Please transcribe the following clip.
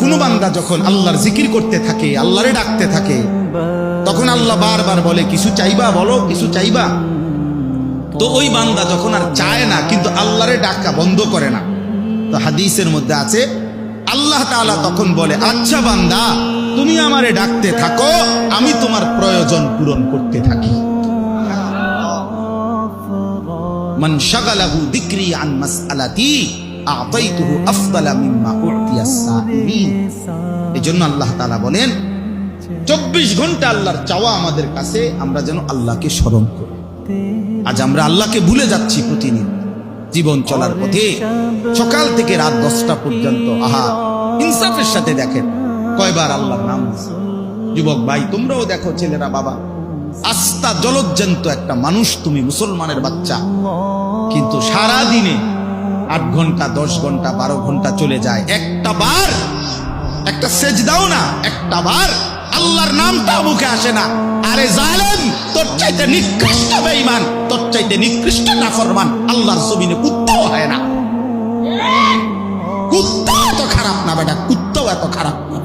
কোন বান্দা যখন আল্লাহর জিকির করতে থাকে, আল্লাহরে ডাকতে থাকে, তখন আল্লাহ বারবার বলে কিছু চাইবা, বলো কিছু চাইবা। তো ওই বান্দা যখন আর চায় না, কিন্তু আল্লাহরে ডাকা বন্ধ করে না, তো হাদিসের মধ্যে আছে আল্লাহ তাআলা তখন বলে, আচ্ছা বান্দা তুমি আমারে ডাকতে থাকো, আমি তোমার প্রয়োজন পূরণ করতে থাকি। মান শাগালাহু যিকরি আন মাসআলাতি আ'তাইতুহু আফদালা মিম্মা উ'তিয়াস সাইলিন। এজন্য আল্লাহ তাআলা বলেন 24 ঘন্টা আল্লাহর চাওয়া আমাদের কাছে, আমরা যেন আল্লাহকে স্মরণ করি। আজ আমরা আল্লাহকে ভুলে যাচ্ছি প্রতিদিন জীবন চলার পথে, সকাল থেকে রাত 10টা পর্যন্ত। আহা, ইনসাফের সাথে দেখেন কয়বার আল্লাহর নাম। যুবক ভাই, তোমরাও দেখো, ছেলেরা, বাবা, আস্থা জলজ্জান্ত একটা মানুষ তুমি, মুসলমানের বাচ্চা, কিন্তু সারা দিনে 8 ঘন্টা 10 ঘন্টা 12 ঘন্টা চলে যায়, একটা বার একটা সেজদাও না, একটা বার আল্লাহর নামটা মুখে আসে না। আরে জালেম, তোর চাইতে নিকৃষ্ট বেঈমান, তোর চাইতে নিকৃষ্ট নাফরমান আল্লাহর জমিনে কুত্তাও হয় না। কুত্তা এত খারাপ না বেটা, কুত্তাও এত খারাপ না।